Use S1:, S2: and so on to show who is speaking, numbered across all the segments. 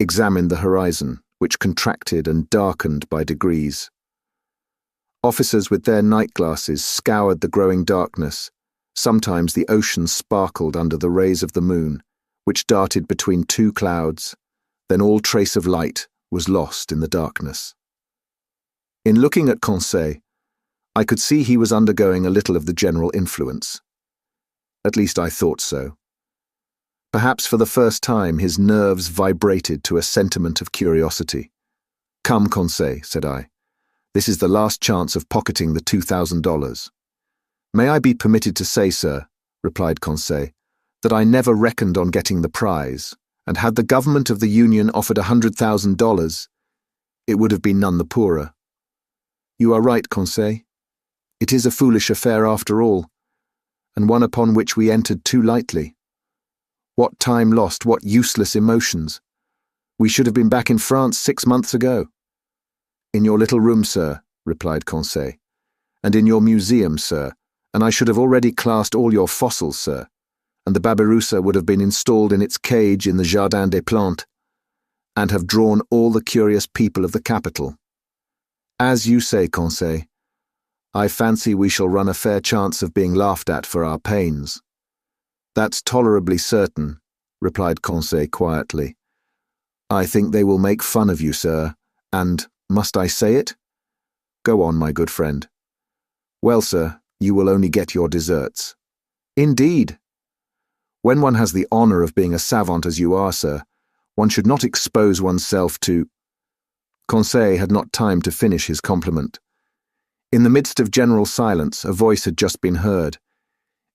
S1: examined the horizon, which contracted and darkened by degrees. Officers with their night glasses scoured the growing darkness. Sometimes the ocean sparkled under the rays of the moon, which darted between two clouds. Then all trace of light was lost in the darkness. In looking at Conseil, I could see he was undergoing a little of the general influence. At least I thought so. Perhaps for the first time his nerves vibrated to a sentiment of curiosity. "Come, Conseil," said I. "This is the last chance of pocketing the $2,000. "May I be permitted to say, sir," replied Conseil, "that I never reckoned on getting the prize, and had the government of the Union offered $100,000, it would have been none the poorer." "You are right, Conseil. It is a foolish affair after all, and one upon which we entered too lightly. What time lost, what useless emotions. We should have been back in France 6 months ago." "In your little room, sir," replied Conseil, "and in your museum, sir, and I should have already classed all your fossils, sir, and the Babirusa would have been installed in its cage in the Jardin des Plantes, and have drawn all the curious people of the capital. As you say, Conseil, I fancy we shall run a fair chance of being laughed at for our pains." "That's tolerably certain," replied Conseil quietly. "I think they will make fun of you, sir, and, must I say it?" "Go on, my good friend." "Well, sir, you will only get your deserts." "Indeed?" "When one has the honour of being a savant as you are, sir, one should not expose oneself to—" Conseil had not time to finish his compliment. In the midst of general silence, a voice had just been heard.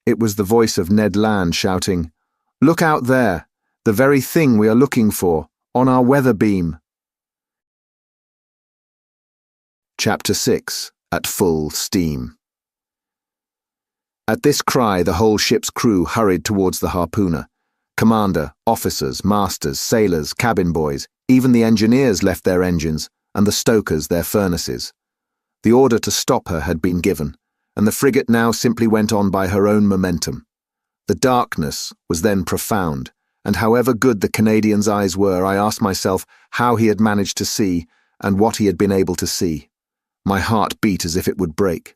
S1: It was the voice of Ned Land shouting, "Look out there! The very thing we are looking for, on our weather beam!" Chapter 6. At Full Steam. At this cry, the whole ship's crew hurried towards the harpooner. Commander, officers, masters, sailors, cabin boys, even the engineers left their engines, and the stokers their furnaces. The order to stop her had been given, and the frigate now simply went on by her own momentum. The darkness was then profound, and however good the Canadian's eyes were, I asked myself how he had managed to see, and what he had been able to see. My heart beat as if it would break.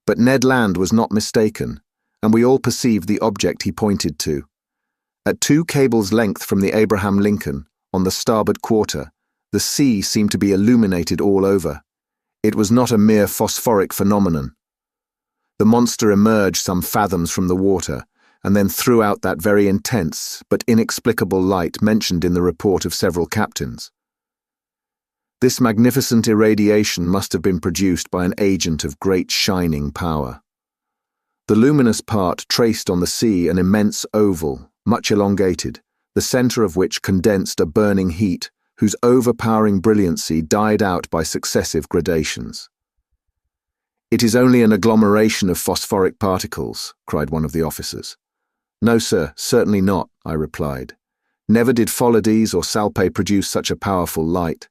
S1: But Ned Land was not mistaken, and we all perceived the object he pointed to. At 2 cables' length from the Abraham Lincoln, on the starboard quarter, the sea seemed to be illuminated all over. It was not a mere phosphoric phenomenon. The monster emerged some fathoms from the water, and then threw out that very intense but inexplicable light mentioned in the report of several captains. This magnificent irradiation must have been produced by an agent of great shining power. The luminous part traced on the sea an immense oval, much elongated, the centre of which condensed a burning heat, whose overpowering brilliancy died out by successive gradations. "It is only an agglomeration of phosphoric particles," cried one of the officers. "No, sir, certainly not," I replied. "Never did Phollides or Salpe produce such a powerful light.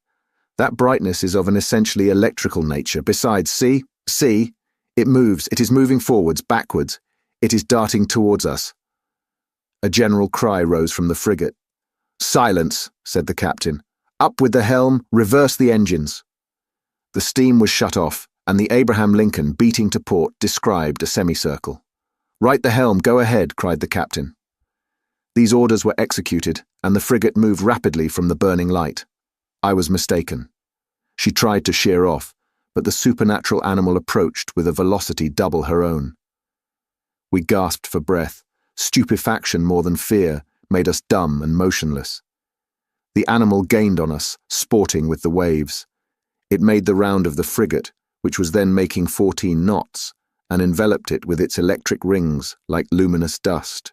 S1: That brightness is of an essentially electrical nature. Besides, see, it moves, it is moving forwards, backwards, it is darting towards us." A general cry rose from the frigate. "Silence," said the captain. "Up with the helm, reverse the engines." The steam was shut off, and the Abraham Lincoln, beating to port, described a semicircle. "Right the helm, go ahead," cried the captain. These orders were executed, and the frigate moved rapidly from the burning light. I was mistaken. She tried to sheer off, but the supernatural animal approached with a velocity double her own. We gasped for breath. Stupefaction more than fear made us dumb and motionless. The animal gained on us, sporting with the waves. It made the round of the frigate, which was then making 14 knots, and enveloped it with its electric rings like luminous dust.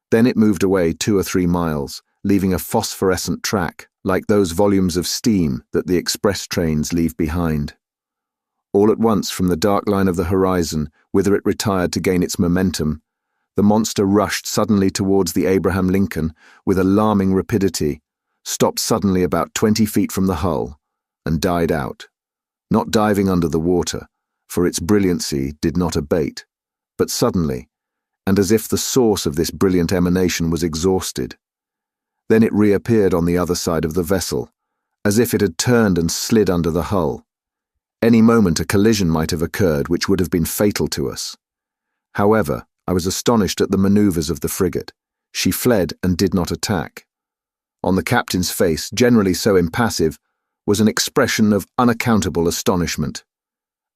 S1: Then it moved away 2 or 3 miles, leaving a phosphorescent track, like those volumes of steam that the express trains leave behind. All at once, from the dark line of the horizon, whither it retired to gain its momentum, the monster rushed suddenly towards the Abraham Lincoln with alarming rapidity, stopped suddenly about 20 feet from the hull, and died out, not diving under the water, for its brilliancy did not abate, but suddenly, and as if the source of this brilliant emanation was exhausted. Then it reappeared on the other side of the vessel, as if it had turned and slid under the hull. Any moment a collision might have occurred which would have been fatal to us. However, I was astonished at the manoeuvres of the frigate. She fled and did not attack. On the captain's face, generally so impassive, was an expression of unaccountable astonishment.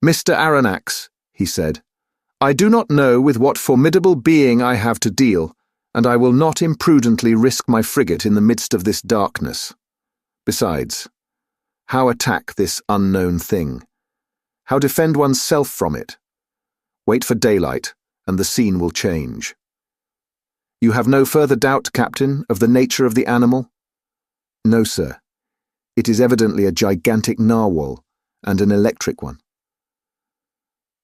S1: "Mr. Aronnax," he said, "I do not know with what formidable being I have to deal, and I will not imprudently risk my frigate in the midst of this darkness. Besides, how attack this unknown thing? How defend oneself from it? Wait for daylight, and the scene will change." "You have no further doubt, Captain, of the nature of the animal?" "No, sir. It is evidently a gigantic narwhal, and an electric one."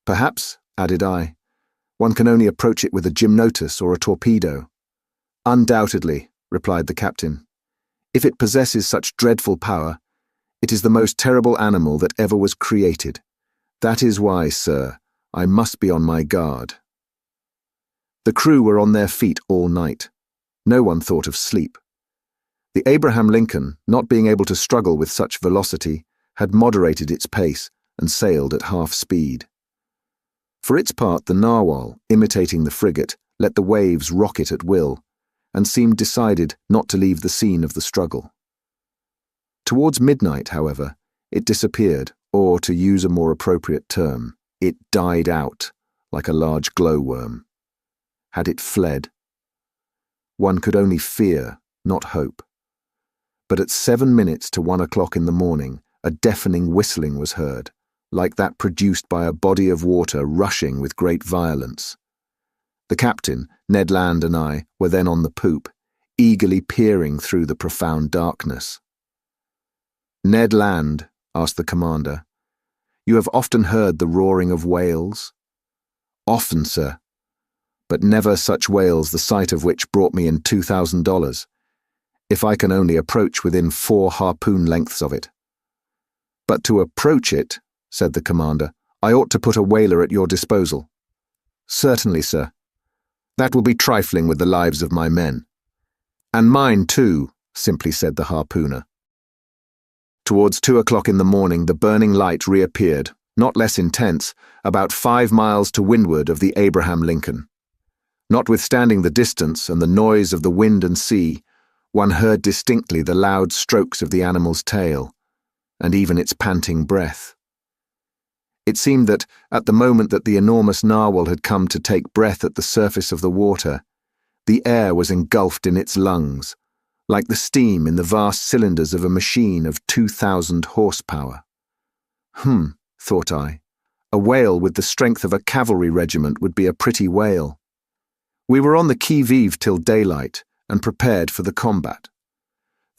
S1: "Perhaps," added I, "one can only approach it with a gymnotus or a torpedo." "Undoubtedly," replied the captain. "If it possesses such dreadful power, it is the most terrible animal that ever was created. That is why, sir, I must be on my guard." The crew were on their feet all night. No one thought of sleep. The Abraham Lincoln, not being able to struggle with such velocity, had moderated its pace and sailed at half speed. For its part, the narwhal, imitating the frigate, let the waves rock it at will, and seemed decided not to leave the scene of the struggle. Towards midnight, however, it disappeared, or, to use a more appropriate term, it died out, like a large glowworm. Had it fled? One could only fear, not hope. But at 7 minutes to 1 o'clock in the morning, a deafening whistling was heard, like that produced by a body of water rushing with great violence. The captain, Ned Land, and I were then on the poop, eagerly peering through the profound darkness. "Ned Land," asked the commander, "you have often heard the roaring of whales?" "Often, sir, but never such whales the sight of which brought me in $2,000, if I can only approach within 4 harpoon lengths of it." "But to approach it," said the commander, "I ought to put a whaler at your disposal." "Certainly, sir. That will be trifling with the lives of my men." "And mine too," simply said the harpooner. Towards 2 o'clock in the morning the burning light reappeared, not less intense, about 5 miles to windward of the Abraham Lincoln. Notwithstanding the distance and the noise of the wind and sea, one heard distinctly the loud strokes of the animal's tail, and even its panting breath. It seemed that, at the moment that the enormous narwhal had come to take breath at the surface of the water, the air was engulfed in its lungs, like the steam in the vast cylinders of a machine of 2,000 horsepower. Thought I, a whale with the strength of a cavalry regiment would be a pretty whale. We were on the qui-vive till daylight and prepared for the combat.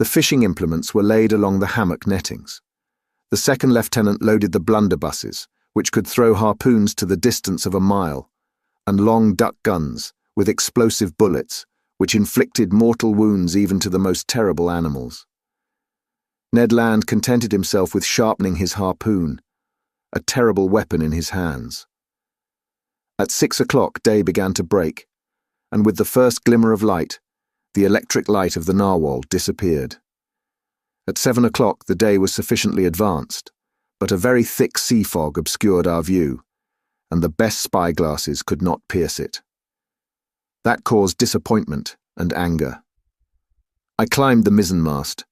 S1: The fishing implements were laid along the hammock nettings. The second lieutenant loaded the blunderbusses, which could throw harpoons to the distance of a mile, and long duck guns with explosive bullets, which inflicted mortal wounds even to the most terrible animals. Ned Land contented himself with sharpening his harpoon, a terrible weapon in his hands. At 6 o'clock day began to break, and with the first glimmer of light, the electric light of the narwhal disappeared. At 7 o'clock the day was sufficiently advanced, but a very thick sea fog obscured our view, and the best spyglasses could not pierce it. That caused disappointment and anger. I climbed the mizzenmast.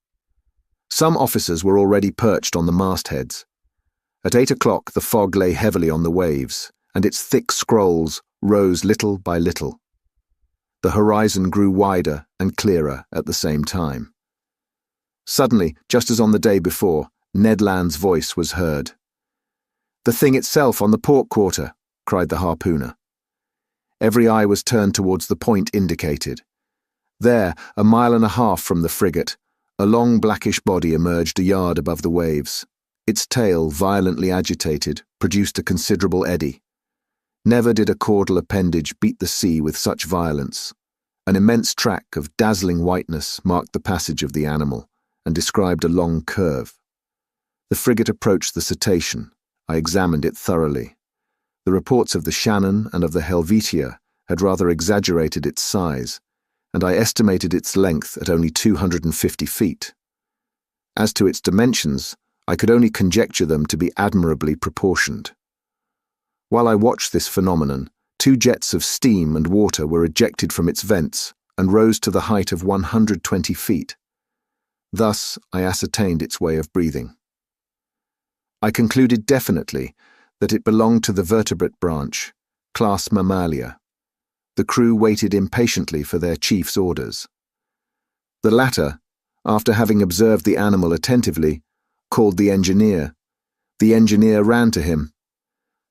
S1: Some officers were already perched on the mastheads. At 8 o'clock the fog lay heavily on the waves, and its thick scrolls rose little by little. The horizon grew wider and clearer at the same time. Suddenly, just as on the day before, Ned Land's voice was heard. "The thing itself on the port quarter," cried the harpooner. Every eye was turned towards the point indicated. There, 1.5 miles from the frigate, a long blackish body emerged a yard above the waves. Its tail, violently agitated, produced a considerable eddy. Never did a caudal appendage beat the sea with such violence. An immense track of dazzling whiteness marked the passage of the animal, and described a long curve. The frigate approached the cetacean. I examined it thoroughly. The reports of the Shannon and of the Helvetia had rather exaggerated its size, and I estimated its length at only 250 feet. As to its dimensions, I could only conjecture them to be admirably proportioned. While I watched this phenomenon, 2 jets of steam and water were ejected from its vents and rose to the height of 120 feet. Thus, I ascertained its way of breathing. I concluded definitely that it belonged to the vertebrate branch, class Mammalia. The crew waited impatiently for their chief's orders. The latter, after having observed the animal attentively, called the engineer. The engineer ran to him.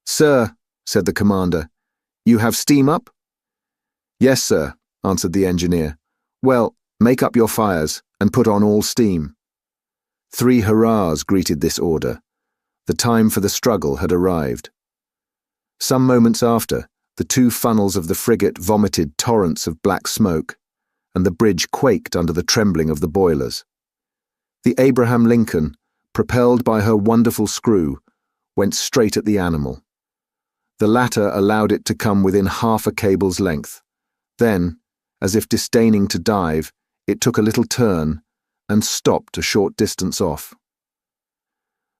S1: "Sir," said the commander, "you have steam up?" "Yes, sir," answered the engineer. "Well, make up your fires and put on all steam." 3 hurrahs greeted this order. The time for the struggle had arrived. Some moments after, the 2 funnels of the frigate vomited torrents of black smoke, and the bridge quaked under the trembling of the boilers. The Abraham Lincoln, propelled by her wonderful screw, went straight at the animal. The latter allowed it to come within half a cable's length. Then, as if disdaining to dive, it took a little turn and stopped a short distance off.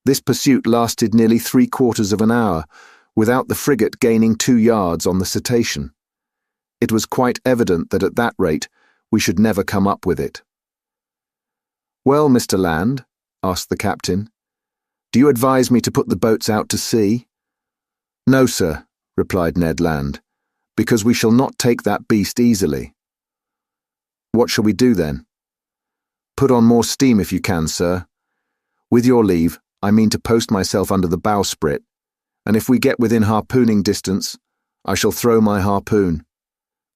S1: This pursuit lasted nearly 3/4 of an hour, without the frigate gaining 2 yards on the cetacean. It was quite evident that at that rate we should never come up with it. "Well, Mr. Land," asked the captain, "do you advise me to put the boats out to sea?" "No, sir," replied Ned Land, "because we shall not take that beast easily." "What shall we do then?" "Put on more steam if you can, sir. With your leave, I mean to post myself under the bowsprit, and if we get within harpooning distance, I shall throw my harpoon."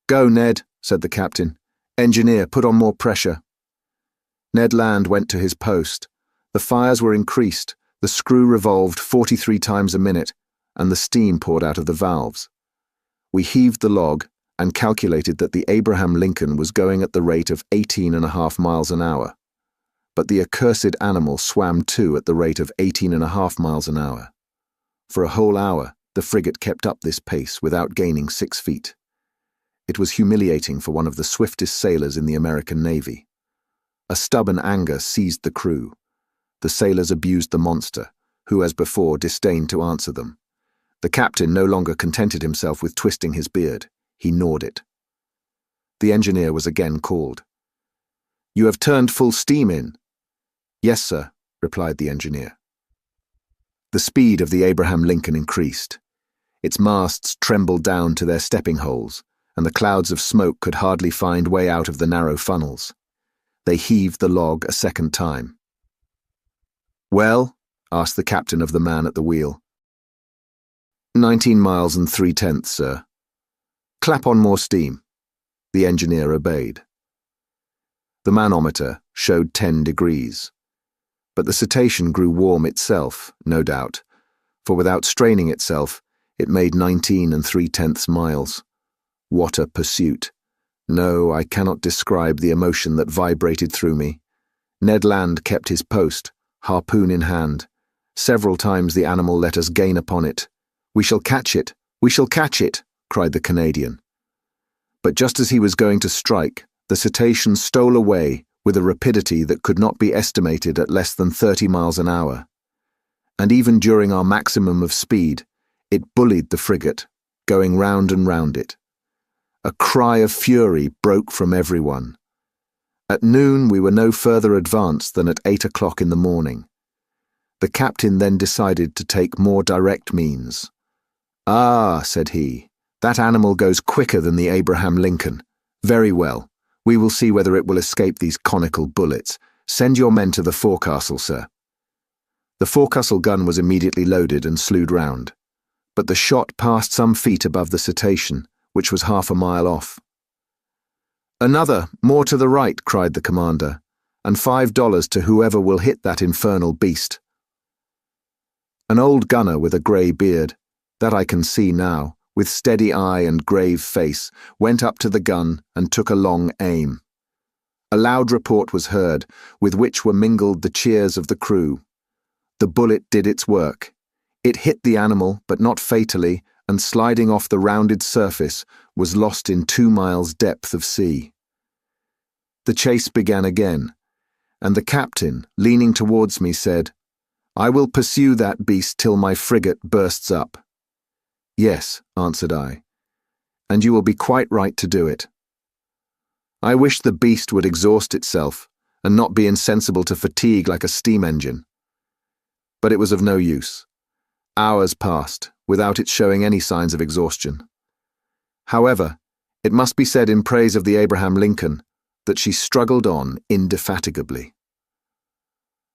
S1: "Go, Ned," said the captain. "Engineer, put on more pressure." Ned Land went to his post. The fires were increased, the screw revolved 43 times a minute, and the steam poured out of the valves. We heaved the log and calculated that the Abraham Lincoln was going at the rate of 18.5 miles an hour. But the accursed animal swam too at the rate of 18.5 miles an hour. For a whole hour, the frigate kept up this pace without gaining 6 feet. It was humiliating for one of the swiftest sailors in the American Navy. A stubborn anger seized the crew. The sailors abused the monster, who as before disdained to answer them. The captain no longer contented himself with twisting his beard. He gnawed it. The engineer was again called. "You have turned full steam in?" "Yes, sir," replied the engineer. The speed of the Abraham Lincoln increased. Its masts trembled down to their stepping holes, and the clouds of smoke could hardly find way out of the narrow funnels. They heaved the log a second time. "Well?" asked the captain of the man at the wheel. 19 miles and 3/10, sir." "Clap on more steam." The engineer obeyed. The manometer showed 10 degrees. But the cetacean grew warm itself, no doubt, for without straining itself, it made 19 3/10 miles. What a pursuit! No, I cannot describe the emotion that vibrated through me. Ned Land kept his post, harpoon in hand. Several times the animal let us gain upon it. "We shall catch it! We shall catch it!" cried the Canadian. But just as he was going to strike, the cetacean stole away with a rapidity that could not be estimated at less than 30 miles an hour. And even during our maximum of speed, it bullied the frigate, going round and round it. A cry of fury broke from everyone. At noon we were no further advanced than at 8 o'clock in the morning. The captain then decided to take more direct means. "Ah," said he, "that animal goes quicker than the Abraham Lincoln. Very well. We will see whether it will escape these conical bullets. Send your men to the forecastle, sir." The forecastle gun was immediately loaded and slewed round, but the shot passed some feet above the cetacean, which was half a mile off. "Another, more to the right," cried the commander, "and $5 to whoever will hit that infernal beast." An old gunner with a grey beard, that I can see now, with steady eye and grave face, went up to the gun and took a long aim. A loud report was heard, with which were mingled the cheers of the crew. The bullet did its work. It hit the animal, but not fatally, and sliding off the rounded surface, was lost in 2 miles' depth of sea. The chase began again, and the captain, leaning towards me, said, "I will pursue that beast till my frigate bursts up." "Yes," answered I, "and you will be quite right to do it." I wished the beast would exhaust itself and not be insensible to fatigue like a steam engine. But it was of no use. Hours passed without it showing any signs of exhaustion. However, it must be said in praise of the Abraham Lincoln that she struggled on indefatigably.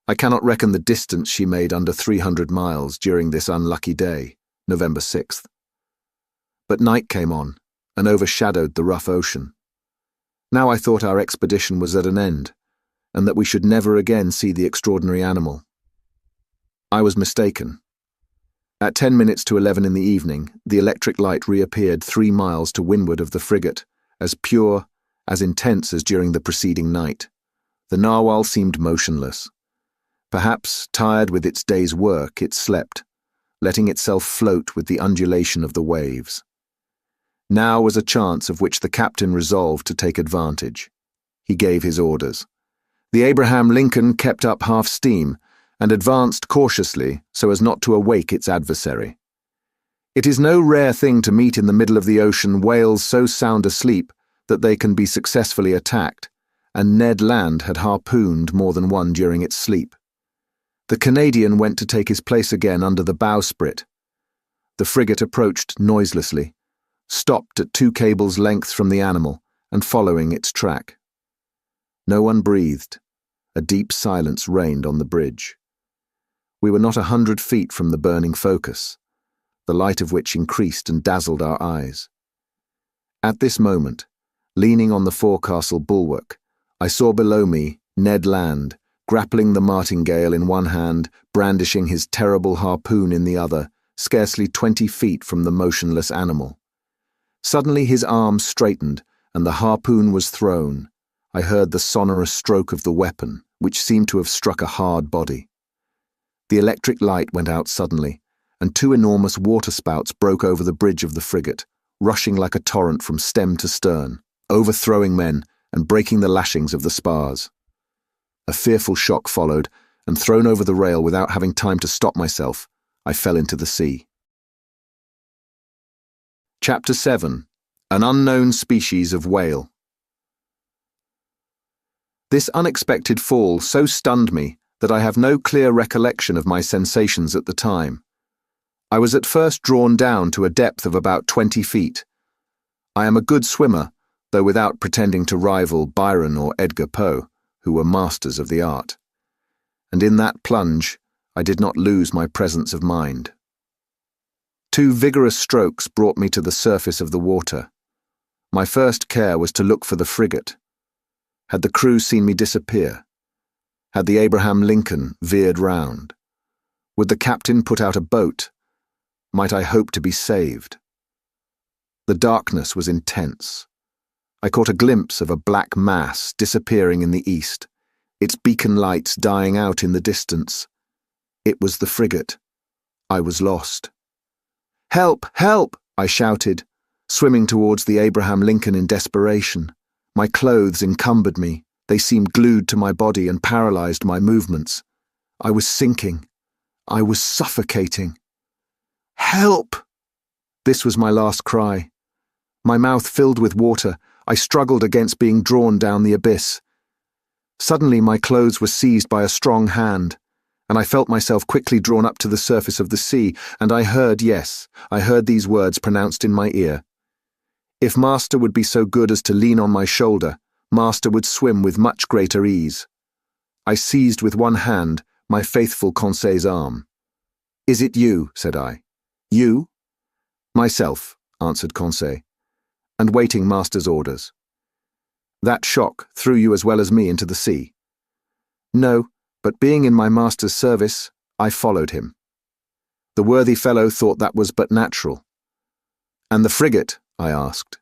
S1: I cannot reckon the distance she made under 300 miles during this unlucky day, November 6th. But night came on and overshadowed the rough ocean. Now I thought our expedition was at an end, and that we should never again see the extraordinary animal. I was mistaken. At 10 minutes to 11 in the evening, the electric light reappeared 3 miles to windward of the frigate, as pure, as intense as during the preceding night. The narwhal seemed motionless. Perhaps, tired with its day's work, it slept, letting itself float with the undulation of the waves. Now was a chance of which the captain resolved to take advantage. He gave his orders. The Abraham Lincoln kept up half steam and advanced cautiously so as not to awake its adversary. It is no rare thing to meet in the middle of the ocean whales so sound asleep that they can be successfully attacked, and Ned Land had harpooned more than one during its sleep. The Canadian went to take his place again under the bowsprit. The frigate approached noiselessly, stopped at 2 cables' lengths from the animal, and following its track. No one breathed. A deep silence reigned on the bridge. We were not 100 feet from the burning focus, the light of which increased and dazzled our eyes. At this moment, leaning on the forecastle bulwark, I saw below me Ned Land, grappling the martingale in one hand, brandishing his terrible harpoon in the other, scarcely 20 feet from the motionless animal. Suddenly his arm straightened, and the harpoon was thrown. I heard the sonorous stroke of the weapon, which seemed to have struck a hard body. The electric light went out suddenly, and 2 enormous waterspouts broke over the bridge of the frigate, rushing like a torrent from stem to stern, overthrowing men and breaking the lashings of the spars. A fearful shock followed, and thrown over the rail without having time to stop myself, I fell into the sea. Chapter 7. An Unknown Species of Whale. This unexpected fall so stunned me that I have no clear recollection of my sensations at the time. I was at first drawn down to a depth of about 20 feet. I am a good swimmer, though without pretending to rival Byron or Edgar Poe, who were masters of the art. And in that plunge, I did not lose my presence of mind. 2 vigorous strokes brought me to the surface of the water. My first care was to look for the frigate. Had the crew seen me disappear? Had the Abraham Lincoln veered round? Would the captain put out a boat? Might I hope to be saved? The darkness was intense. I caught a glimpse of a black mass disappearing in the east, its beacon lights dying out in the distance. It was the frigate. I was lost. "Help! Help!" I shouted, swimming towards the Abraham Lincoln in desperation. My clothes encumbered me. They seemed glued to my body and paralyzed my movements. I was sinking. I was suffocating. "Help!" This was my last cry. My mouth filled with water, I struggled against being drawn down the abyss. Suddenly my clothes were seized by a strong hand, and I felt myself quickly drawn up to the surface of the sea, and I heard these words pronounced in my ear. If Master would be so good as to lean on my shoulder, Master would swim with much greater ease. I seized with one hand my faithful Conseil's arm. "Is it you?" said I. "You?" "Myself," answered Conseil, "and waiting Master's orders." "That shock threw you as well as me into the sea." "No, but being in my master's service, I followed him." The worthy fellow thought that was but natural. "And the frigate?" I asked.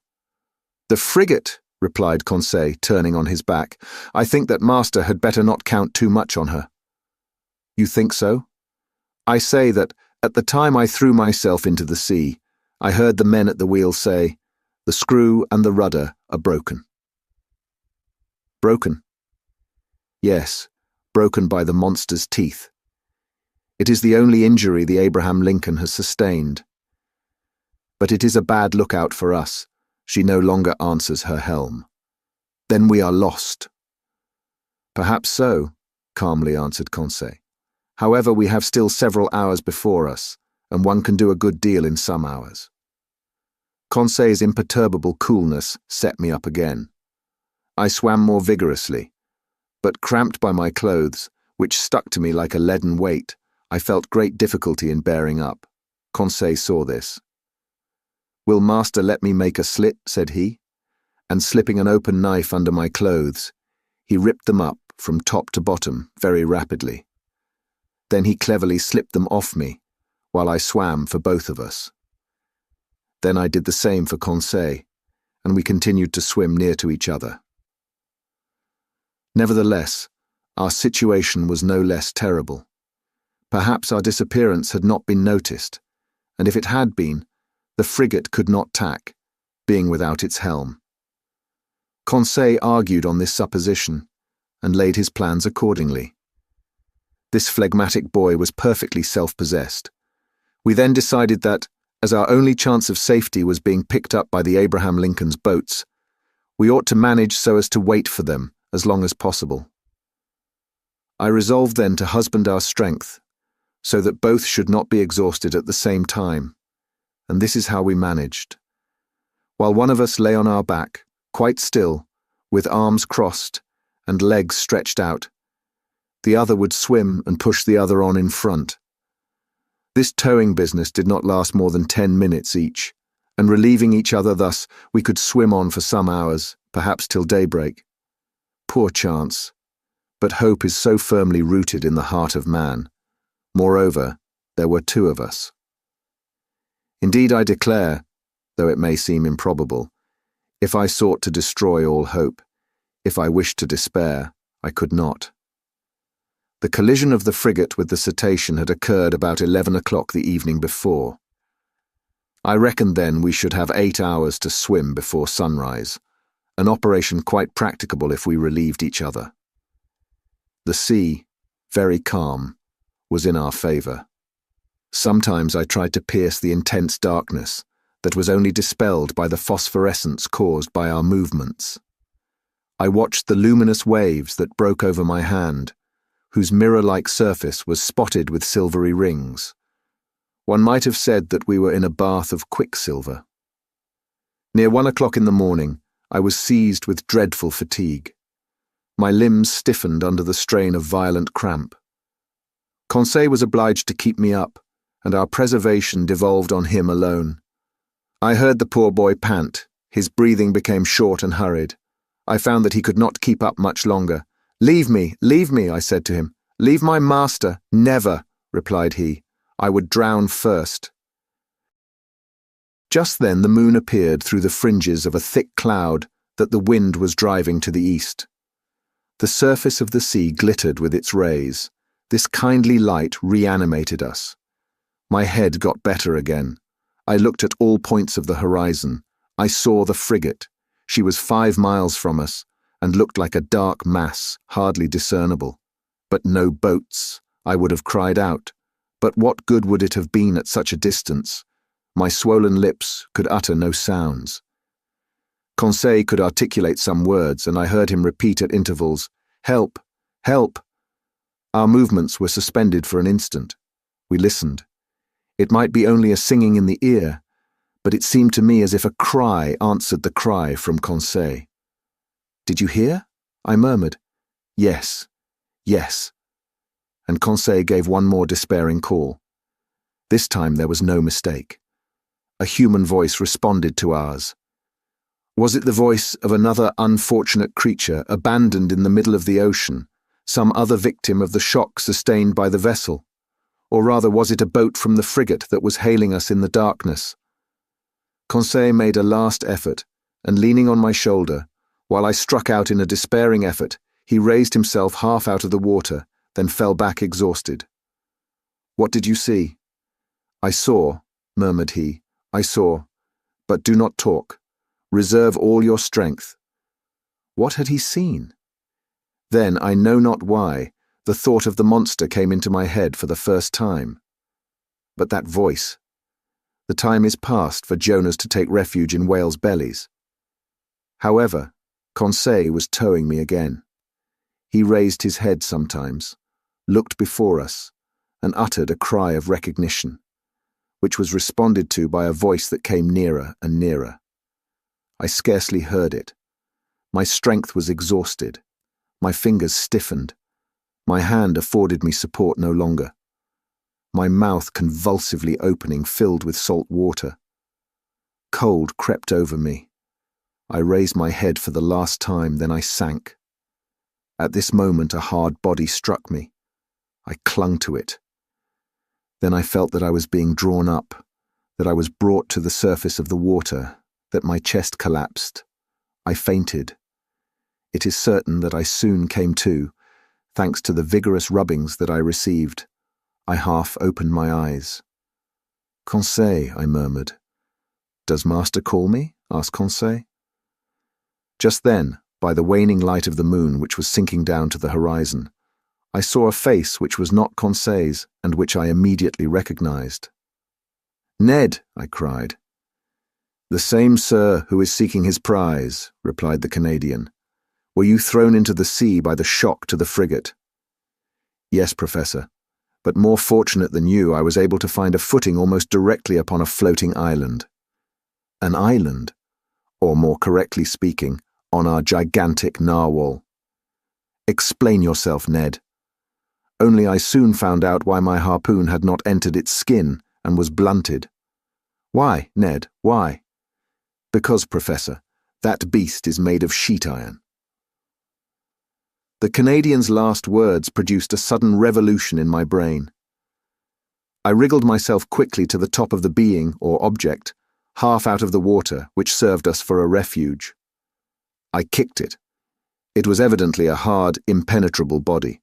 S1: "The frigate," replied Conseil, turning on his back. "I think that Master had better not count too much on her." "You think so?" "I say that, at the time I threw myself into the sea, I heard the men at the wheel say, 'The screw and the rudder are broken.'" Broken? Yes, broken by the monster's teeth. It is the only injury the Abraham Lincoln has sustained. But it is a bad lookout for us. She no longer answers her helm. Then we are lost. Perhaps so, calmly answered Conseil. However, we have still several hours before us, and one can do a good deal in some hours. Conseil's imperturbable coolness set me up again. I swam more vigorously, but cramped by my clothes, which stuck to me like a leaden weight, I felt great difficulty in bearing up. Conseil saw this. "Will master let me make a slit?" said he, and slipping an open knife under my clothes, he ripped them up from top to bottom very rapidly. Then he cleverly slipped them off me, while I swam for both of us. Then I did the same for Conseil, and we continued to swim near to each other. Nevertheless, our situation was no less terrible. Perhaps our disappearance had not been noticed, and if it had been, the frigate could not tack, being without its helm. Conseil argued on this supposition, and laid his plans accordingly. This phlegmatic boy was perfectly self-possessed. We then decided that, as our only chance of safety was being picked up by the Abraham Lincoln's boats, we ought to manage so as to wait for them as long as possible. I resolved then to husband our strength, so that both should not be exhausted at the same time, and this is how we managed. While one of us lay on our back, quite still, with arms crossed and legs stretched out, the other would swim and push the other on in front. This towing business did not last more than 10 minutes each, and relieving each other thus, we could swim on for some hours, perhaps till daybreak. Poor chance, but hope is so firmly rooted in the heart of man. Moreover, there were two of us. Indeed, I declare, though it may seem improbable, if I sought to destroy all hope, if I wished to despair, I could not. The collision of the frigate with the cetacean had occurred about 11 o'clock the evening before. I reckoned then we should have 8 hours to swim before sunrise, an operation quite practicable if we relieved each other. The sea, very calm, was in our favour. Sometimes I tried to pierce the intense darkness that was only dispelled by the phosphorescence caused by our movements. I watched the luminous waves that broke over my hand, whose mirror-like surface was spotted with silvery rings. One might have said that we were in a bath of quicksilver. Near 1 o'clock in the morning, I was seized with dreadful fatigue. My limbs stiffened under the strain of violent cramp. Conseil was obliged to keep me up, and our preservation devolved on him alone. I heard the poor boy pant. His breathing became short and hurried. I found that he could not keep up much longer. Leave me, I said to him. "Leave my master." "Never," replied he. "I would drown first." Just then the moon appeared through the fringes of a thick cloud that the wind was driving to the east. The surface of the sea glittered with its rays. This kindly light reanimated us. My head got better again. I looked at all points of the horizon. I saw the frigate. She was 5 miles from us, and looked like a dark mass, hardly discernible. But no boats, I would have cried out. But what good would it have been at such a distance? My swollen lips could utter no sounds. Conseil could articulate some words, and I heard him repeat at intervals, "Help! Help!" Our movements were suspended for an instant. We listened. It might be only a singing in the ear, but it seemed to me as if a cry answered the cry from Conseil. "Did you hear?" I murmured. "Yes, yes." And Conseil gave one more despairing call. This time there was no mistake. A human voice responded to ours. Was it the voice of another unfortunate creature abandoned in the middle of the ocean, some other victim of the shock sustained by the vessel? Or rather, was it a boat from the frigate that was hailing us in the darkness? Conseil made a last effort, and leaning on my shoulder, while I struck out in a despairing effort, he raised himself half out of the water, then fell back exhausted. "What did you see?" "I saw," murmured he, "I saw. But do not talk. Reserve all your strength." What had he seen? Then, I know not why, the thought of the monster came into my head for the first time. But that voice. The time is past for Jonahs to take refuge in whales' bellies. However, Conseil was towing me again. He raised his head sometimes, looked before us, and uttered a cry of recognition, which was responded to by a voice that came nearer and nearer. I scarcely heard it. My strength was exhausted. My fingers stiffened. My hand afforded me support no longer. My mouth convulsively opening, filled with salt water. Cold crept over me. I raised my head for the last time, then I sank. At this moment a hard body struck me. I clung to it. Then I felt that I was being drawn up, that I was brought to the surface of the water, that my chest collapsed. I fainted. It is certain that I soon came to, thanks to the vigorous rubbings that I received. I half opened my eyes. "Conseil," I murmured. "Does master call me?" asked Conseil. Just then, by the waning light of the moon which was sinking down to the horizon, I saw a face which was not Conseil's and which I immediately recognized. "Ned," I cried. "The same, sir, who is seeking his prize," replied the Canadian. "Were you thrown into the sea by the shock to the frigate?" "Yes, Professor, but more fortunate than you, I was able to find a footing almost directly upon a floating island." "An island? Or more correctly speaking, on our gigantic narwhal." "Explain yourself, Ned." "Only I soon found out why my harpoon had not entered its skin and was blunted." "Why, Ned, why?" "Because, Professor, that beast is made of sheet iron." The Canadian's last words produced a sudden revolution in my brain. I wriggled myself quickly to the top of the being, or object, half out of the water, which served us for a refuge. I kicked it. It was evidently a hard, impenetrable body,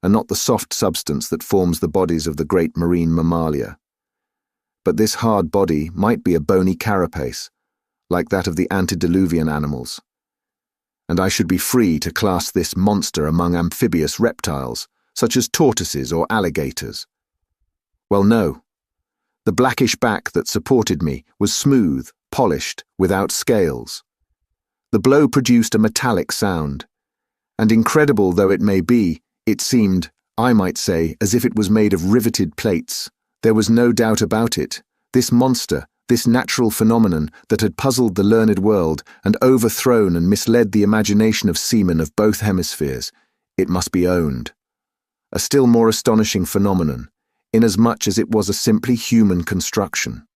S1: and not the soft substance that forms the bodies of the great marine mammalia. But this hard body might be a bony carapace, like that of the antediluvian animals, and I should be free to class this monster among amphibious reptiles, such as tortoises or alligators. Well, no. The blackish back that supported me was smooth, polished, without scales. The blow produced a metallic sound, and incredible though it may be, it seemed, I might say, as if it was made of riveted plates. There was no doubt about it. This monster, this natural phenomenon that had puzzled the learned world and overthrown and misled the imagination of seamen of both hemispheres, it must be owned. A still more astonishing phenomenon, inasmuch as it was a simply human construction.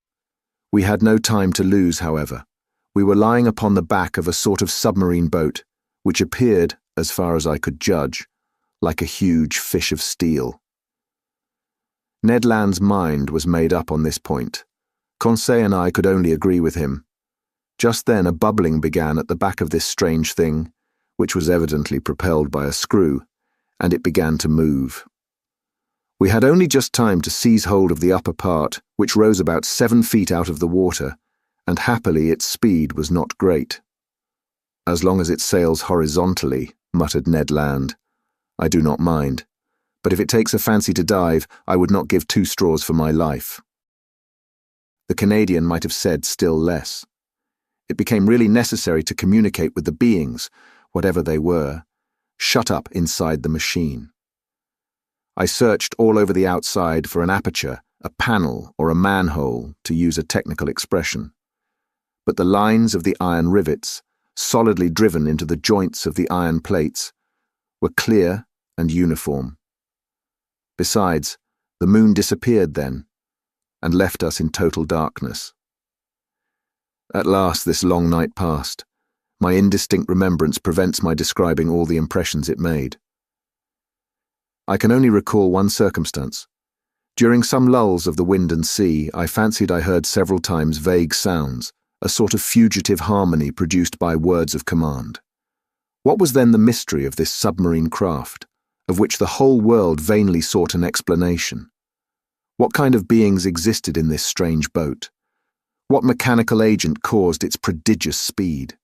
S1: We had no time to lose, however. We were lying upon the back of a sort of submarine boat, which appeared, as far as I could judge, like a huge fish of steel. Ned Land's mind was made up on this point. Conseil and I could only agree with him. Just then a bubbling began at the back of this strange thing, which was evidently propelled by a screw, and it began to move. We had only just time to seize hold of the upper part, which rose about 7 feet out of the water, and happily its speed was not great. "As long as it sails horizontally," muttered Ned Land. "I do not mind, but if it takes a fancy to dive, I would not give 2 straws for my life." The Canadian might have said still less. It became really necessary to communicate with the beings, whatever they were, shut up inside the machine. I searched all over the outside for an aperture, a panel, or a manhole, to use a technical expression. But the lines of the iron rivets, solidly driven into the joints of the iron plates, were clear and uniform. Besides, the moon disappeared then, and left us in total darkness. At last this long night passed. My indistinct remembrance prevents my describing all the impressions it made. I can only recall one circumstance. During some lulls of the wind and sea, I fancied I heard several times vague sounds, a sort of fugitive harmony produced by words of command. What was then the mystery of this submarine craft, of which the whole world vainly sought an explanation? What kind of beings existed in this strange boat? What mechanical agent caused its prodigious speed?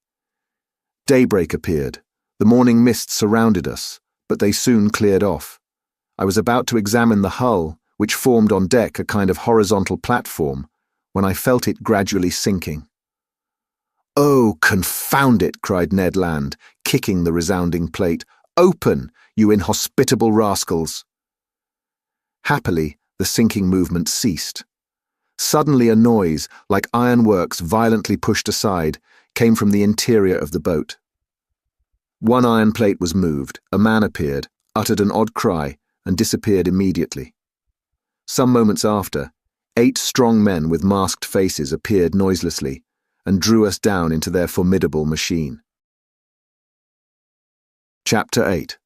S1: Daybreak appeared. The morning mist surrounded us, but they soon cleared off. I was about to examine the hull, which formed on deck a kind of horizontal platform, when I felt it gradually sinking. "Oh, confound it!" cried Ned Land, kicking the resounding plate. "Open, you inhospitable rascals!" Happily, the sinking movement ceased. Suddenly a noise, like ironworks violently pushed aside, came from the interior of the boat. One iron plate was moved, a man appeared, uttered an odd cry, and disappeared immediately. Some moments after, 8 strong men with masked faces appeared noiselessly and drew us down into their formidable machine. Chapter 8.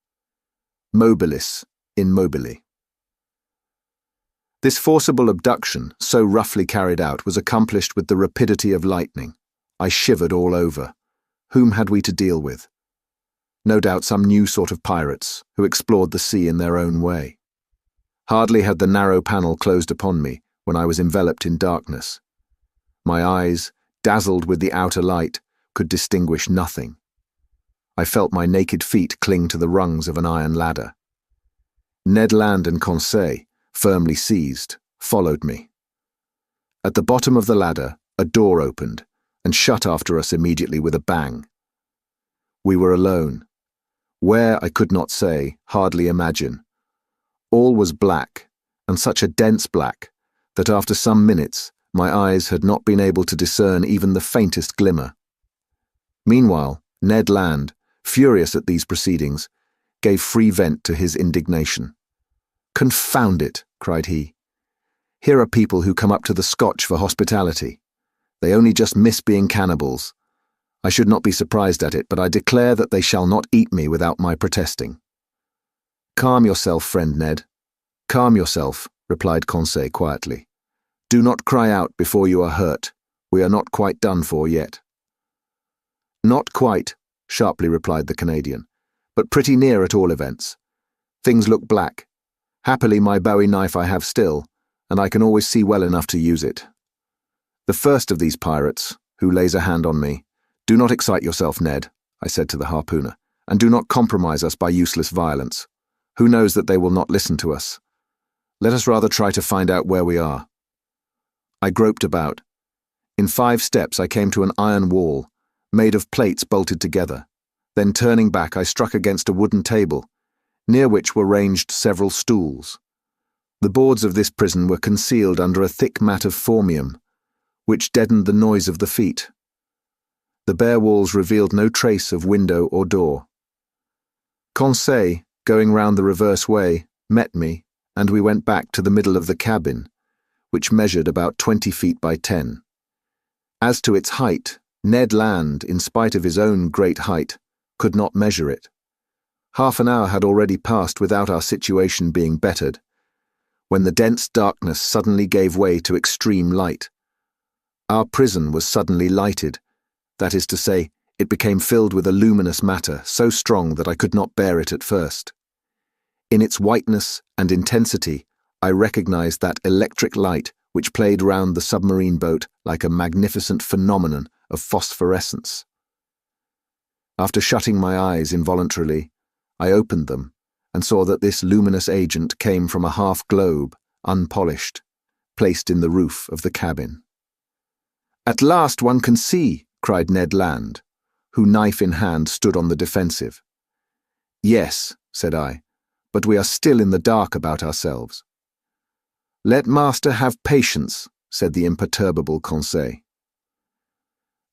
S1: Mobilis in Mobile. This forcible abduction, so roughly carried out, was accomplished with the rapidity of lightning. I shivered all over. Whom had we to deal with? No doubt some new sort of pirates, who explored the sea in their own way. Hardly had the narrow panel closed upon me when I was enveloped in darkness. My eyes, dazzled with the outer light, could distinguish nothing. I felt my naked feet cling to the rungs of an iron ladder. Ned Land and Conseil, firmly seized, followed me. At the bottom of the ladder, a door opened and shut after us immediately with a bang. We were alone. Where, I could not say, hardly imagine. All was black, and such a dense black, that after some minutes my eyes had not been able to discern even the faintest glimmer. Meanwhile, Ned Land, furious at these proceedings, gave free vent to his indignation. "Confound it," cried he. "Here are people who come up to the Scotch for hospitality. They only just miss being cannibals. I should not be surprised at it, but I declare that they shall not eat me without my protesting." "Calm yourself, friend Ned. Calm yourself," replied Conseil quietly. "Do not cry out before you are hurt. We are not quite done for yet." "Not quite," sharply replied the Canadian, "but pretty near at all events. Things look black. Happily my bowie knife I have still, and I can always see well enough to use it. The first of these pirates, who lays a hand on me— Do not excite yourself, Ned," I said to the harpooner, "and do not compromise us by useless violence. Who knows that they will not listen to us? Let us rather try to find out where we are." I groped about. In 5 steps I came to an iron wall, made of plates bolted together. Then turning back I struck against a wooden table, near which were ranged several stools. The boards of this prison were concealed under a thick mat of formium, which deadened the noise of the feet. The bare walls revealed no trace of window or door. Conseil, going round the reverse way, met me, and we went back to the middle of the cabin, which measured about 20 feet by 10. As to its height, Ned Land, in spite of his own great height, could not measure it. Half an hour had already passed without our situation being bettered, when the dense darkness suddenly gave way to extreme light. Our prison was suddenly lighted. That is to say, it became filled with a luminous matter so strong that I could not bear it at first. In its whiteness and intensity, I recognized that electric light which played round the submarine boat like a magnificent phenomenon of phosphorescence. After shutting my eyes involuntarily, I opened them and saw that this luminous agent came from a half-globe, unpolished, placed in the roof of the cabin. "At last one can see," cried Ned Land, who, knife in hand, stood on the defensive. "Yes," said I, "but we are still in the dark about ourselves." "Let master have patience," said the imperturbable Conseil.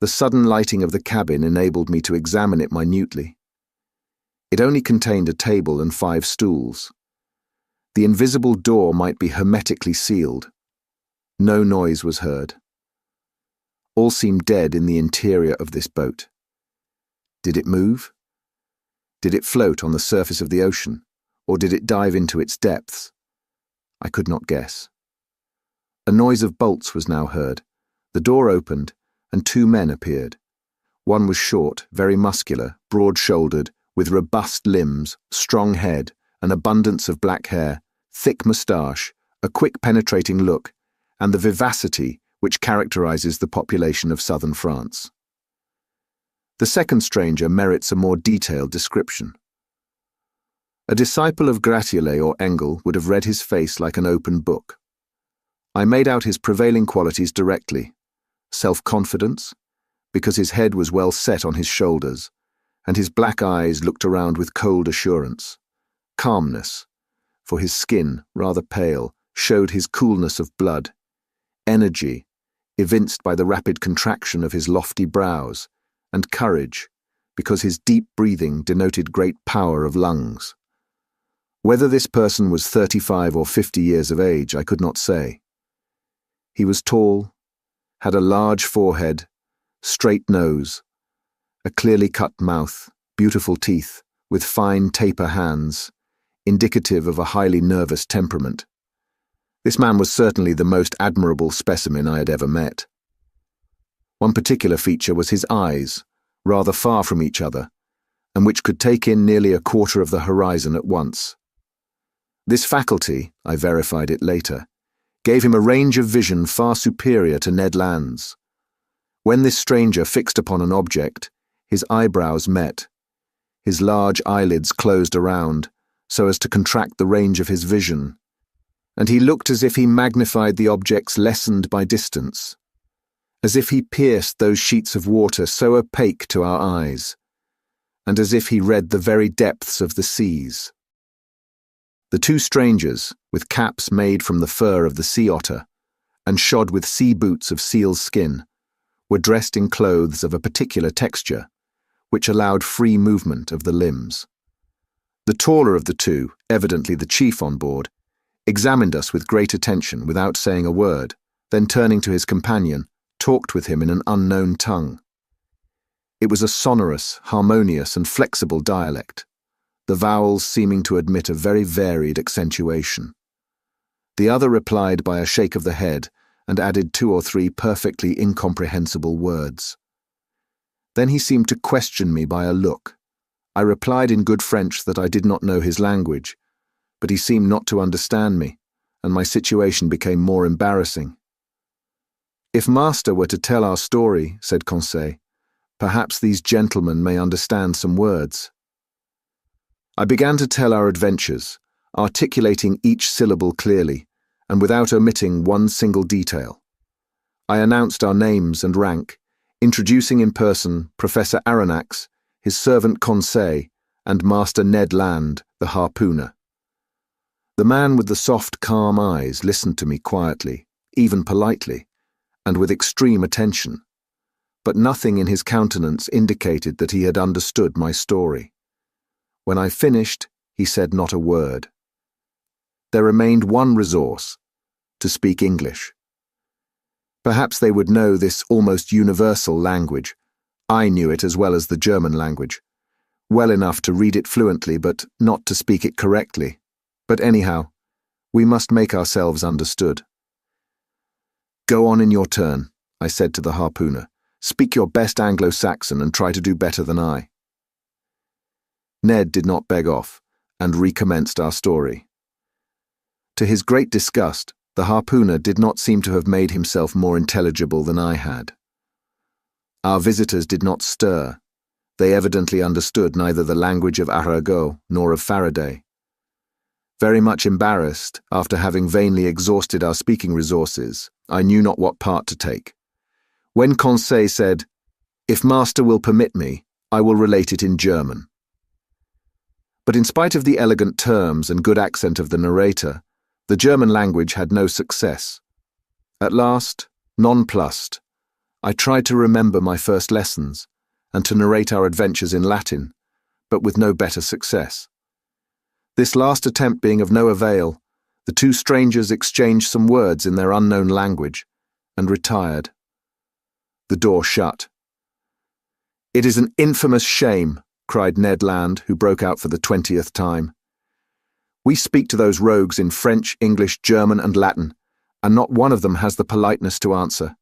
S1: The sudden lighting of the cabin enabled me to examine it minutely. It only contained a table and 5 stools. The invisible door might be hermetically sealed. No noise was heard. All seemed dead in the interior of this boat. Did it move? Did it float on the surface of the ocean, or did it dive into its depths? I could not guess. A noise of bolts was now heard. The door opened, and 2 men appeared. One was short, very muscular, broad-shouldered, with robust limbs, strong head, an abundance of black hair, thick moustache, a quick penetrating look, and the vivacity which characterizes the population of southern France. The second stranger merits a more detailed description. A disciple of Gratiolet or Engel would have read his face like an open book. I made out his prevailing qualities directly: self-confidence, because his head was well set on his shoulders, and his black eyes looked around with cold assurance; calmness, for his skin, rather pale, showed his coolness of blood; energy, evinced by the rapid contraction of his lofty brows; and courage, because his deep breathing denoted great power of lungs. Whether this person was 35 or 50 years of age, I could not say. He was tall, had a large forehead, straight nose, a clearly cut mouth, beautiful teeth, with fine taper hands, indicative of a highly nervous temperament. This man was certainly the most admirable specimen I had ever met. One particular feature was his eyes, rather far from each other, and which could take in nearly a quarter of the horizon at once. This faculty, I verified it later, gave him a range of vision far superior to Ned Land's. When this stranger fixed upon an object, his eyebrows met, his large eyelids closed around, so as to contract the range of his vision, and he looked as if he magnified the objects lessened by distance, as if he pierced those sheets of water so opaque to our eyes, and as if he read the very depths of the seas. The two strangers, with caps made from the fur of the sea otter, and shod with sea boots of seal's skin, were dressed in clothes of a particular texture, which allowed free movement of the limbs. The taller of the two, evidently the chief on board, examined us with great attention without saying a word, then turning to his companion, talked with him in an unknown tongue. It was a sonorous, harmonious, and flexible dialect, the vowels seeming to admit a very varied accentuation. The other replied by a shake of the head and added 2 or 3 perfectly incomprehensible words. Then he seemed to question me by a look. I replied in good French that I did not know his language, but he seemed not to understand me, and my situation became more embarrassing. "If master were to tell our story," said Conseil, "perhaps these gentlemen may understand some words." I began to tell our adventures, articulating each syllable clearly, and without omitting one single detail. I announced our names and rank, introducing in person Professor Aronnax, his servant Conseil, and Master Ned Land, the harpooner. The man with the soft, calm eyes listened to me quietly, even politely, and with extreme attention, but nothing in his countenance indicated that he had understood my story. When I finished, he said not a word. There remained one resource: to speak English. Perhaps they would know this almost universal language. I knew it as well as the German language, well enough to read it fluently but not to speak it correctly. But anyhow, we must make ourselves understood. "Go on in your turn," I said to the harpooner. "Speak your best Anglo-Saxon and try to do better than I." Ned did not beg off, and recommenced our story. To his great disgust, the harpooner did not seem to have made himself more intelligible than I had. Our visitors did not stir. They evidently understood neither the language of Arago nor of Faraday. Very much embarrassed, after having vainly exhausted our speaking resources, I knew not what part to take. When Conseil said, "If master will permit me, I will relate it in German." But in spite of the elegant terms and good accent of the narrator, the German language had no success. At last, nonplussed, I tried to remember my first lessons and to narrate our adventures in Latin, but with no better success. This last attempt being of no avail, the two strangers exchanged some words in their unknown language and retired. The door shut. "It is an infamous shame," cried Ned Land, who broke out for the 20th time. "We speak to those rogues in French, English, German, and Latin, and not one of them has the politeness to answer."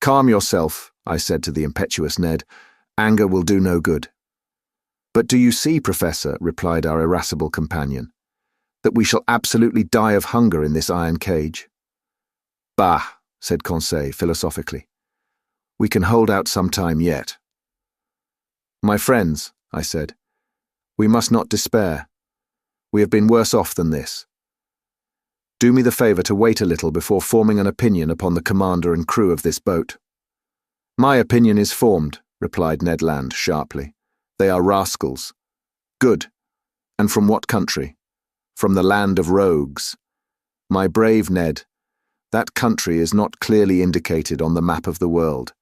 S1: "Calm yourself," I said to the impetuous Ned. "Anger will do no good." "But do you see, Professor," replied our irascible companion, "that we shall absolutely die of hunger in this iron cage?" "Bah," said Conseil philosophically. "We can hold out some time yet." My friends, I said, we must not despair. We have been worse off than this. Do me the favour to wait a little before forming an opinion upon the commander and crew of this boat. My opinion is formed, replied Ned Land sharply. They are rascals. Good. And from what country? From the land of rogues. My brave Ned, that country is not clearly indicated on the map of the world,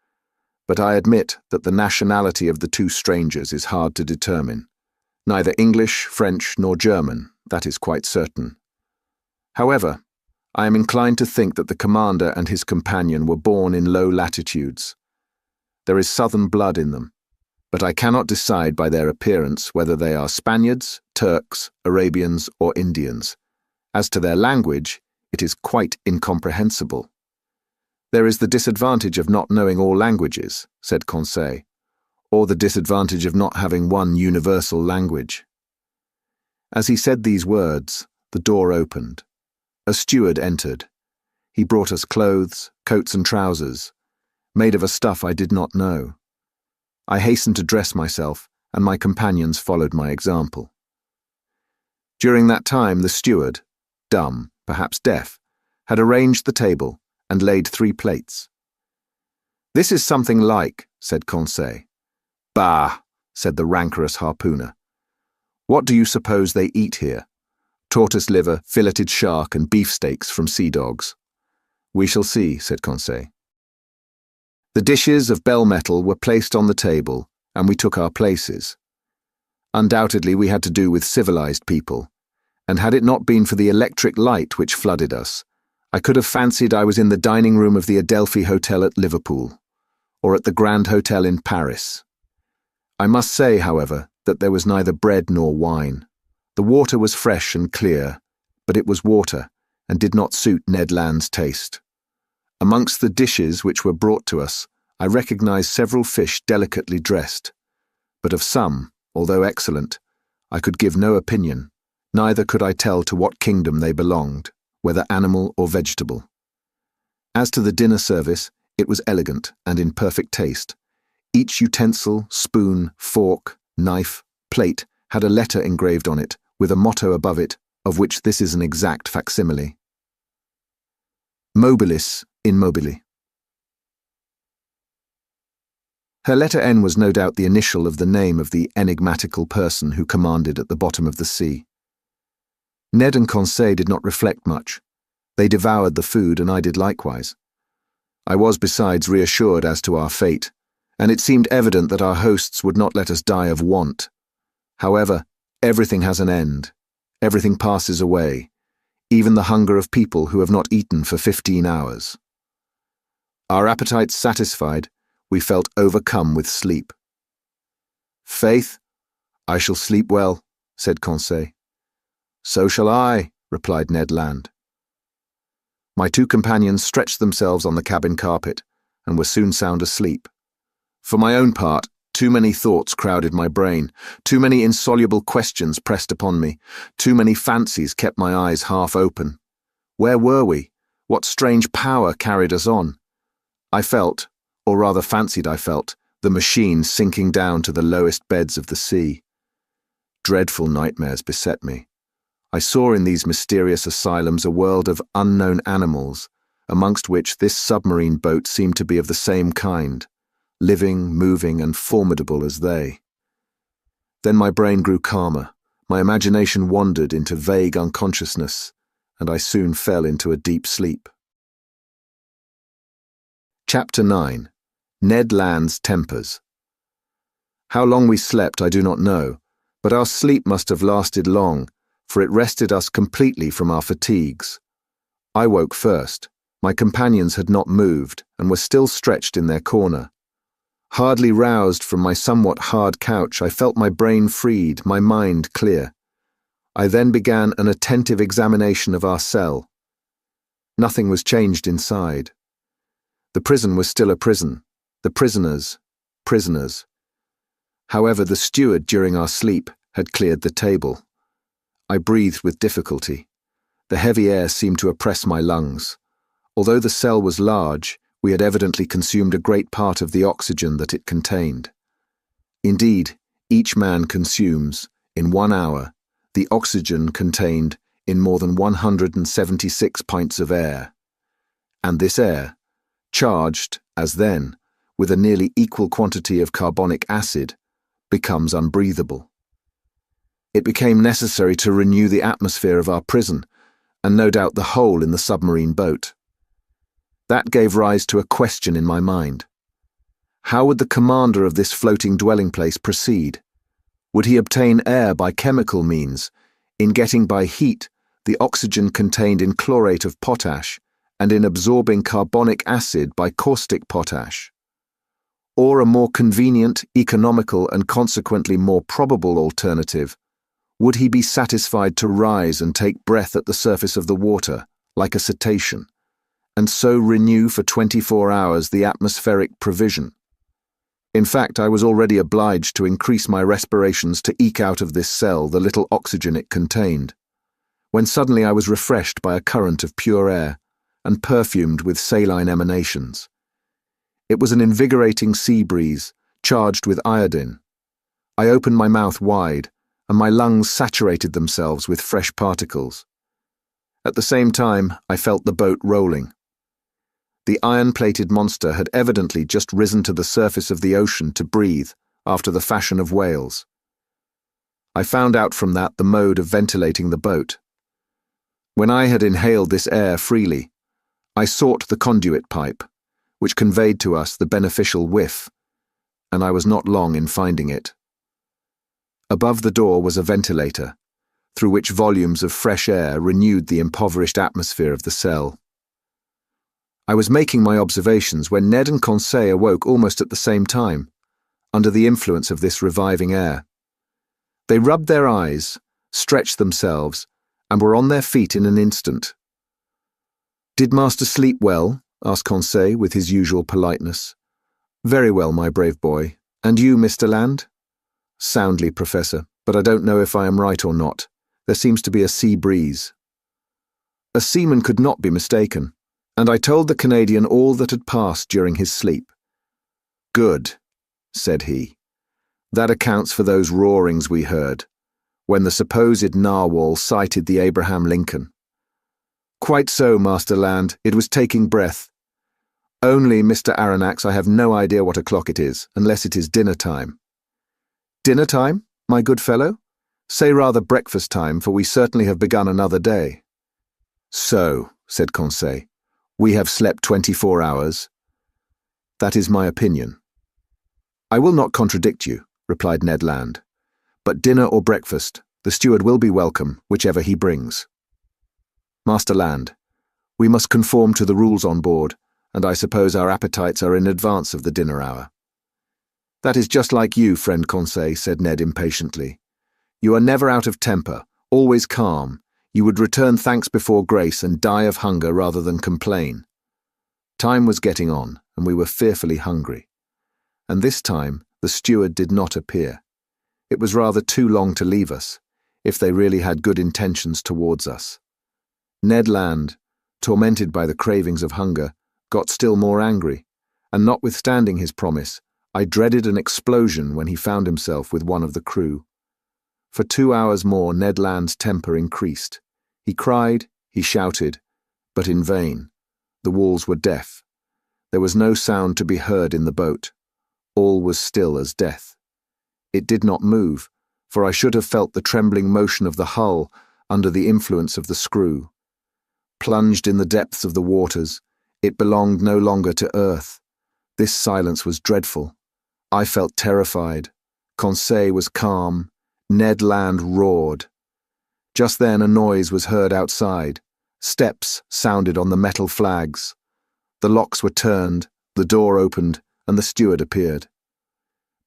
S1: but I admit that the nationality of the two strangers is hard to determine. Neither English, French, nor German, that is quite certain. However, I am inclined to think that the commander and his companion were born in low latitudes. There is southern blood in them, but I cannot decide by their appearance whether they are Spaniards, Turks, Arabians, or Indians. As to their language, it is quite incomprehensible. There is the disadvantage of not knowing all languages, said Conseil, or the disadvantage of not having one universal language. As he said these words, the door opened. A steward entered. He brought us clothes, coats and trousers, made of a stuff I did not know. I hastened to dress myself, and my companions followed my example. During that time, the steward, dumb, perhaps deaf, had arranged the table and laid 3 plates. This is something like, said Conseil. Bah, said the rancorous harpooner. What do you suppose they eat here? Tortoise liver, filleted shark, and beefsteaks from sea dogs. We shall see, said Conseil. The dishes of bell metal were placed on the table, and we took our places. Undoubtedly we had to do with civilized people, and had it not been for the electric light which flooded us, I could have fancied I was in the dining room of the Adelphi Hotel at Liverpool, or at the Grand Hotel in Paris. I must say, however, that there was neither bread nor wine. The water was fresh and clear, but it was water, and did not suit Ned Land's taste. Amongst the dishes which were brought to us, I recognized several fish delicately dressed, but of some, although excellent, I could give no opinion, neither could I tell to what kingdom they belonged, whether animal or vegetable. As to the dinner service, it was elegant and in perfect taste. Each utensil, spoon, fork, knife, plate had a letter engraved on it, with a motto above it, of which this is an exact facsimile. Mobilis in mobili. Her letter N was no doubt the initial of the name of the enigmatical person who commanded at the bottom of the sea. Ned and Conseil did not reflect much. They devoured the food, and I did likewise. I was besides reassured as to our fate, and it seemed evident that our hosts would not let us die of want. However, everything has an end. Everything passes away, even the hunger of people who have not eaten for 15 hours. Our appetites satisfied, we felt overcome with sleep. Faith, I shall sleep well, said Conseil. So shall I, replied Ned Land. My 2 companions stretched themselves on the cabin carpet, and were soon sound asleep. For my own part, too many thoughts crowded my brain, too many insoluble questions pressed upon me, too many fancies kept my eyes half open. Where were we? What strange power carried us on? I felt, or rather fancied I felt, the machine sinking down to the lowest beds of the sea. Dreadful nightmares beset me. I saw in these mysterious asylums a world of unknown animals, amongst which this submarine boat seemed to be of the same kind, living, moving, and formidable as they. Then my brain grew calmer, my imagination wandered into vague unconsciousness, and I soon fell into a deep sleep. Chapter 9. Ned Land's Tempers. How long we slept I do not know, but our sleep must have lasted long, for it rested us completely from our fatigues. I woke first. My companions had not moved, and were still stretched in their corner. Hardly roused from my somewhat hard couch, I felt my brain freed, my mind clear. I then began an attentive examination of our cell. Nothing was changed inside. The prison was still a prison, the prisoners. However, the steward, during our sleep, had cleared the table. I breathed with difficulty. The heavy air seemed to oppress my lungs. Although the cell was large, we had evidently consumed a great part of the oxygen that it contained. Indeed, each man consumes, in 1 hour, the oxygen contained in more than 176 pints of air. And this air, charged, as then, with a nearly equal quantity of carbonic acid, becomes unbreathable. It became necessary to renew the atmosphere of our prison, and no doubt the hole in the submarine boat. That gave rise to a question in my mind. How would the commander of this floating dwelling place proceed? Would he obtain air by chemical means, in getting by heat the oxygen contained in chlorate of potash, and in absorbing carbonic acid by caustic potash? Or a more convenient, economical, and consequently more probable alternative, would he be satisfied to rise and take breath at the surface of the water, like a cetacean, and so renew for 24 hours the atmospheric provision? In fact, I was already obliged to increase my respirations to eke out of this cell the little oxygen it contained, when suddenly I was refreshed by a current of pure air, and perfumed with saline emanations. It was an invigorating sea breeze, charged with iodine. I opened my mouth wide, and my lungs saturated themselves with fresh particles. At the same time, I felt the boat rolling. The iron-plated monster had evidently just risen to the surface of the ocean to breathe, after the fashion of whales. I found out from that the mode of ventilating the boat. When I had inhaled this air freely, I sought the conduit pipe, which conveyed to us the beneficial whiff, and I was not long in finding it. Above the door was a ventilator, through which volumes of fresh air renewed the impoverished atmosphere of the cell. I was making my observations when Ned and Conseil awoke almost at the same time, under the influence of this reviving air. They rubbed their eyes, stretched themselves, and were on their feet in an instant. "Did Master sleep well?" asked Conseil with his usual politeness. "Very well, my brave boy. And you, Mr. Land?" "Soundly, Professor, but I don't know if I am right or not. There seems to be a sea breeze." A seaman could not be mistaken, and I told the Canadian all that had passed during his sleep. "Good," said he. "That accounts for those roarings we heard, when the supposed narwhal sighted the Abraham Lincoln." "Quite so, Master Land, it was taking breath. Only, Mr. Aronnax, I have no idea what o'clock it is, unless it is dinner time." "Dinner time, my good fellow? Say rather breakfast time, for we certainly have begun another day." "So," said Conseil, "we have slept 24 hours. That is my opinion." "I will not contradict you," replied Ned Land. "But dinner or breakfast, the steward will be welcome, whichever he brings." "Master Land, we must conform to the rules on board, and I suppose our appetites are in advance of the dinner hour." "That is just like you, friend Conseil," said Ned impatiently. "You are never out of temper, always calm. You would return thanks before grace and die of hunger rather than complain." Time was getting on, and we were fearfully hungry. And this time the steward did not appear. It was rather too long to leave us, if they really had good intentions towards us. Ned Land, tormented by the cravings of hunger, got still more angry, and notwithstanding his promise, I dreaded an explosion when he found himself with one of the crew. For 2 hours more Ned Land's temper increased. He cried, he shouted, but in vain. The walls were deaf. There was no sound to be heard in the boat. All was still as death. It did not move, for I should have felt the trembling motion of the hull under the influence of the screw. Plunged in the depths of the waters, it belonged no longer to earth. This silence was dreadful. I felt terrified. Conseil was calm. Ned Land roared. Just then a noise was heard outside. Steps sounded on the metal flags. The locks were turned, the door opened, and the steward appeared.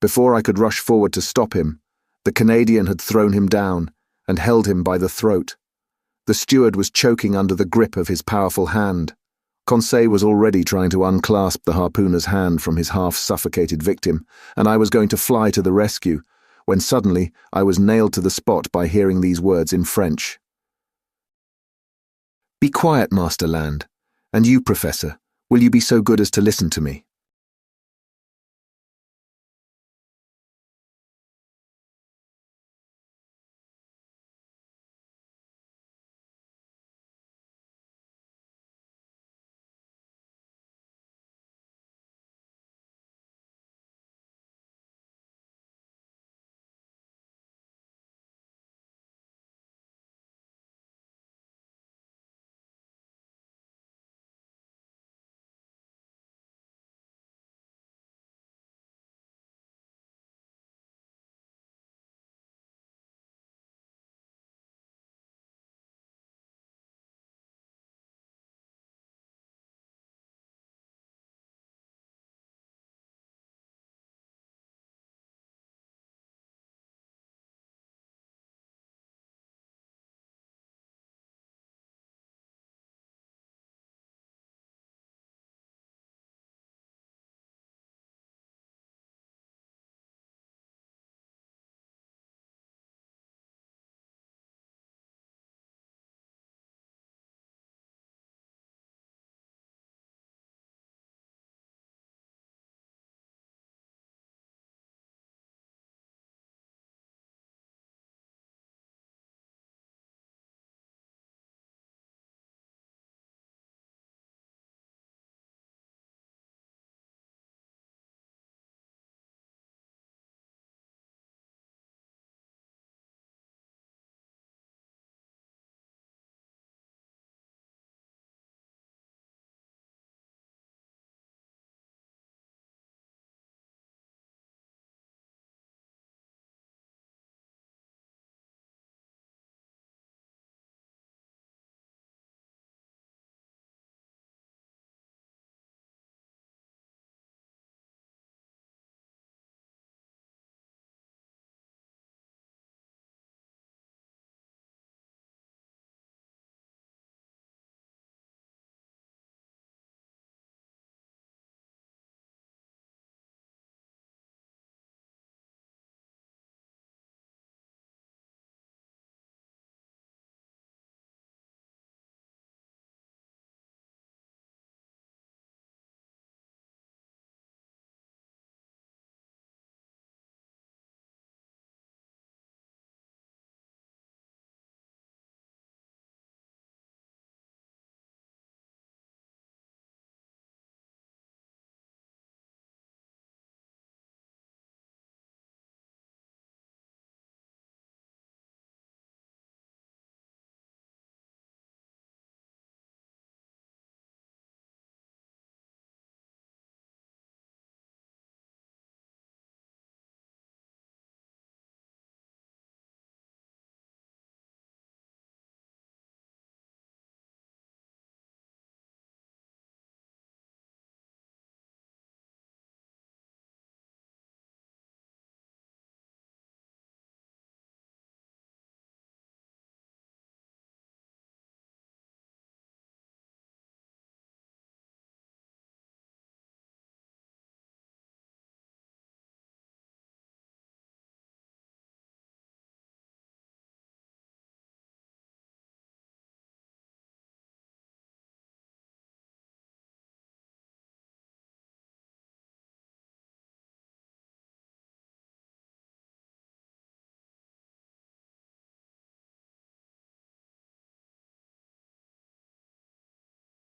S1: Before I could rush forward to stop him, the Canadian had thrown him down and held him by the throat. The steward was choking under the grip of his powerful hand. Conseil was already trying to unclasp the harpooner's hand from his half-suffocated victim, and I was going to fly to the rescue, when suddenly I was nailed to the spot by hearing these words in French. "Be quiet, Master Land. And you, Professor, will you be so good as to listen to me?"